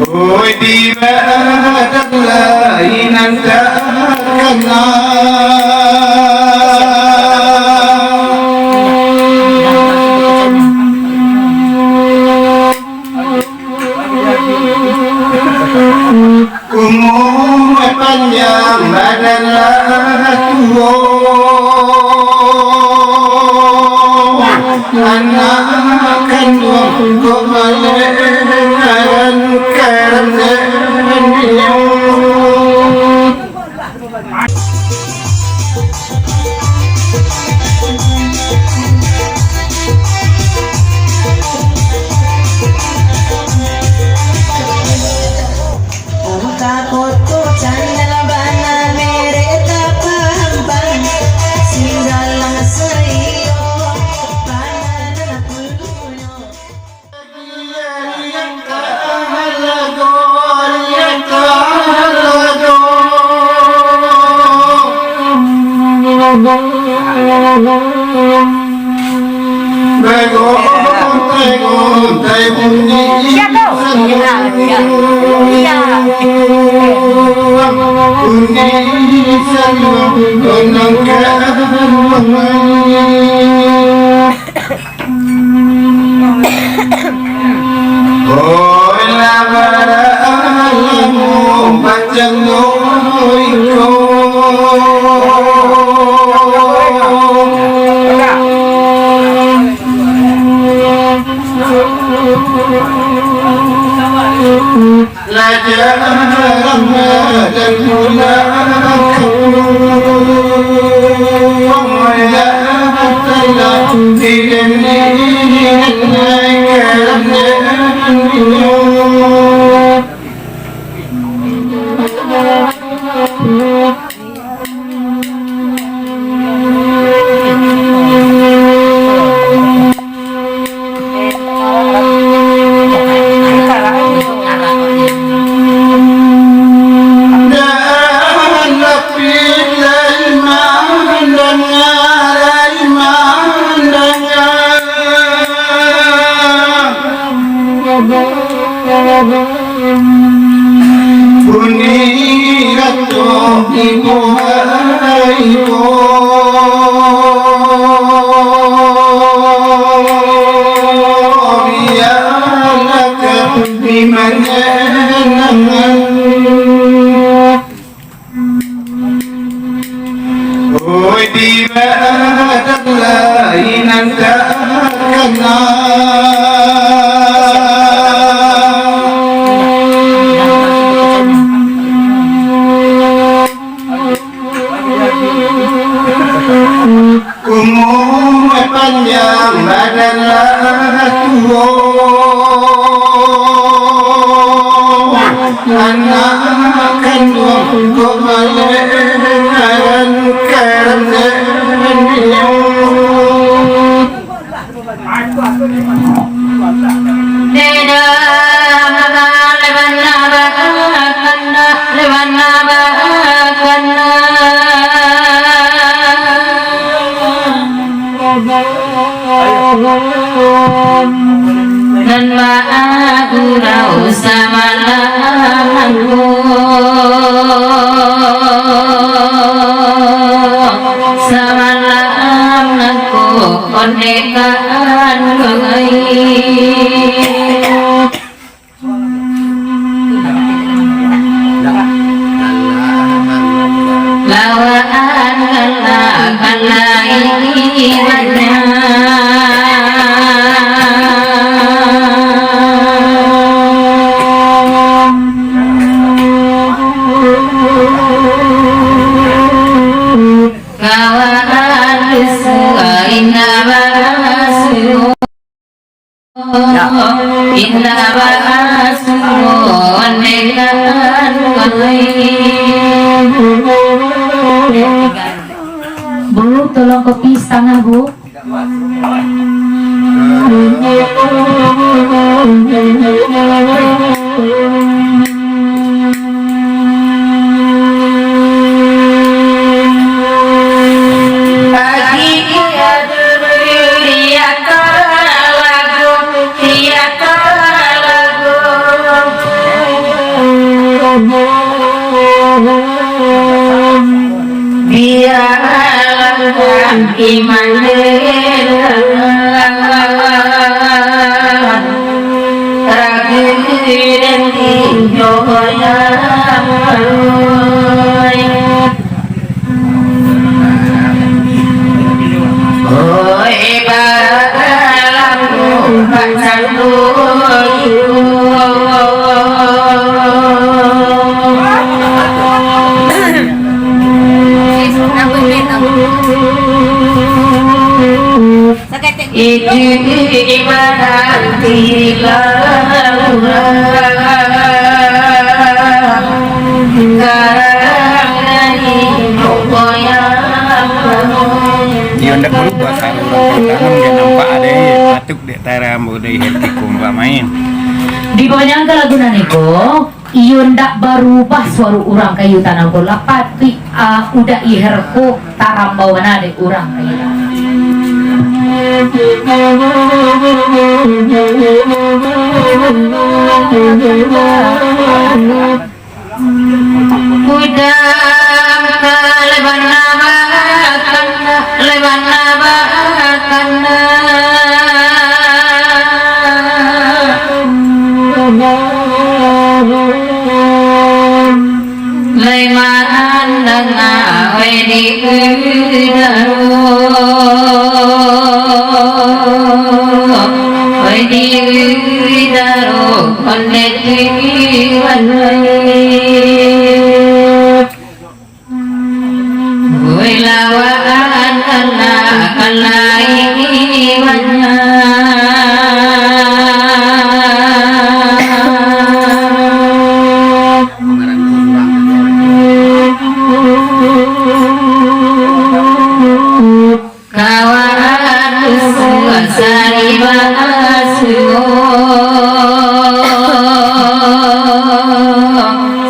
Oi di badan lain anda umur panjang badan tua anak kandung kemalean karena umur panjang badan tua anak kandung kemalean karena dan aku rau sama aku sama aku kondekan lawaan kala ini Bu, tolong kopi setengah, Bu. iman ragiran joya oi balam pacandu iki ibadah Yang ndak berubah kalau orang tanam dia nampak ada batuk dek taram udah henti kumba main. di bawahnya lagunan itu iyo ndak berubah suara orang kayu tanam bola pati udah iherku taram bawana de orang kayu udah leban nabakan leman dengan wedi daro koneti wilawaan kalai wanya kawan sari basuh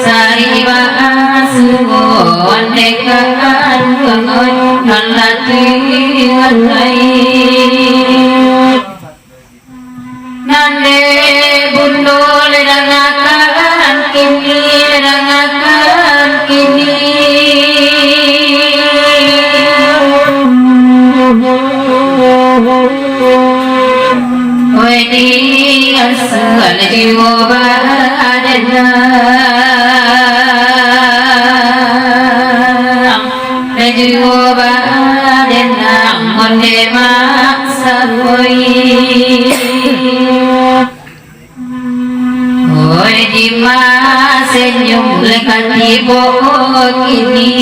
sari basuh andekan kangen nalati nande bundul rangakan kini wedi asal jiwa badana jiwa badana monde maksa koi wedi senyum lekat ibu kini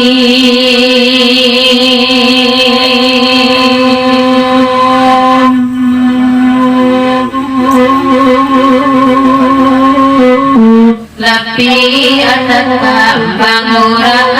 lapi atas kambang orang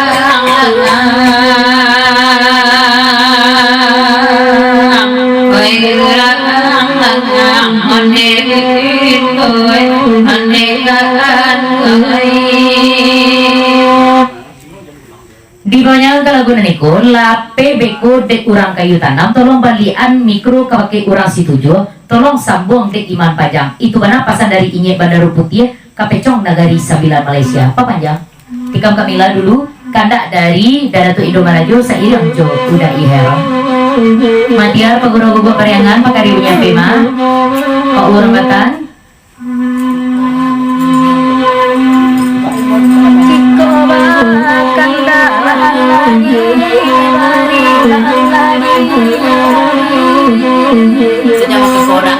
di banyak lagunan niku lape beko dek urang kayu tanam tolong balian mikro kawake urang situjo tolong sambung dek iman pajang itu mana pasan dari Inye Bandar Putih Kapecong Nagari Sembilan Malaysia papanjang tikam Kamila dulu kandak dari Dadatu Indo Marajo seiring jo udah iher Matiar peguna gubuk periangan pakari punya pema Pak Urmatan Ciko bakanda lagi sejak waktu korak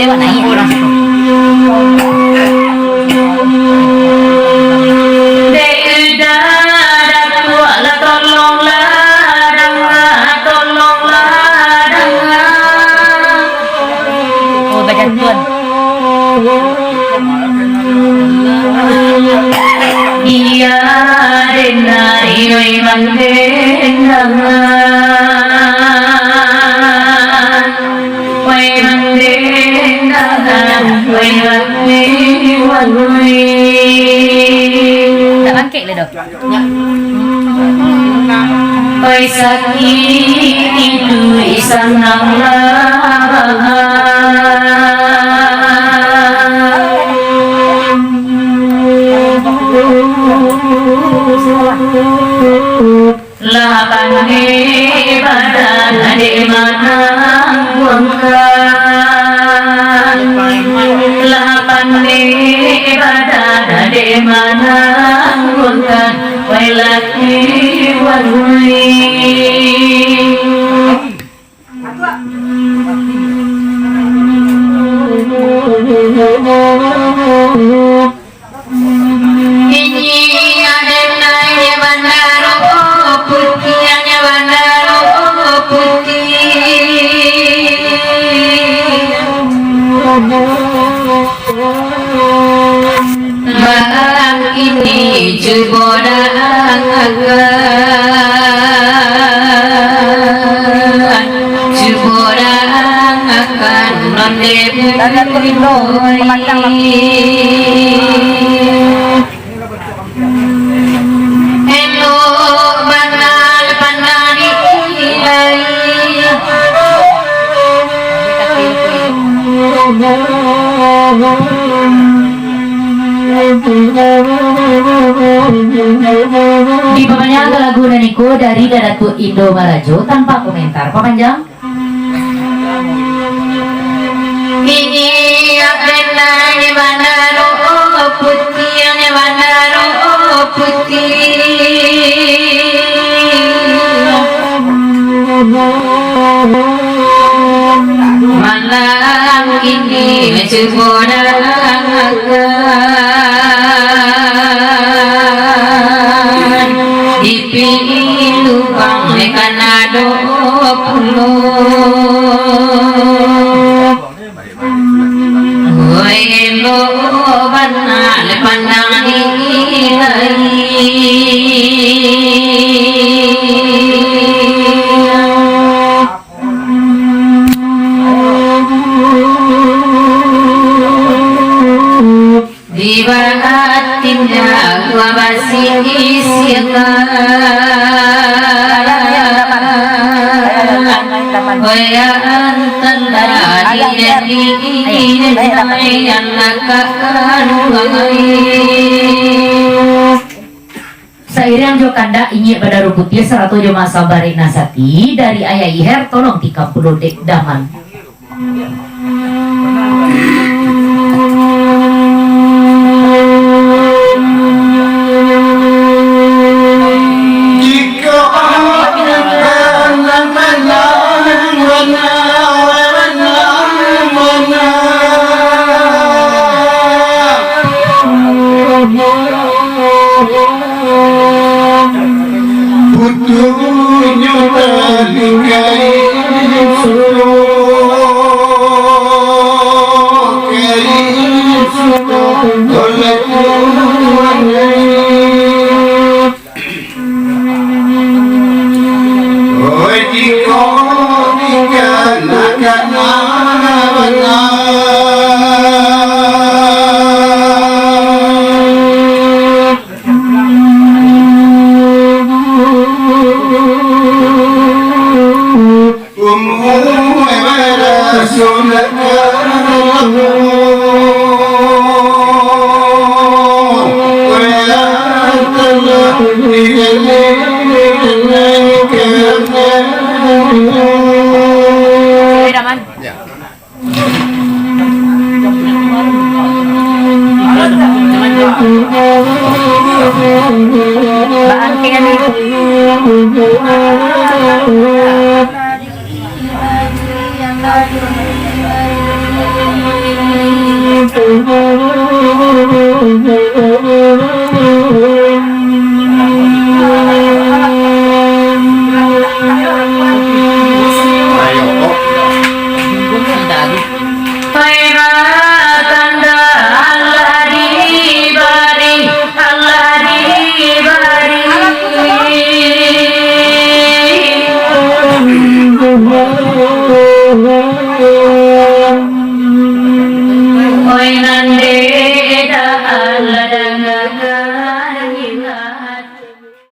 lewat naik orang situ. Oh, baca tuan. Iya, denari oi mandengan, oi mandengan, oi mandengan. Tak bangkit le dok. Oi sakit itu isang nang lapan badan ade mana buangkan, lapan badan ade mana buangkan, wai laki warui. Bang ini jebodang akan nondebu hello banal pandani di papanjang lagu Naniko dari Dadatu Indo Marajo tanpa komentar. Papanjang ini akenanya bandaro putih, ane bandaro putih. Malam ini cebodang dipilih lubang Kanado pulau. Oi lo banal pandang di batinnya gua basi Sairing Jokanda inyi Badaru Putih Seratu Joma Sabari Nasati dari Ayah Iher tolong 30 dek daman.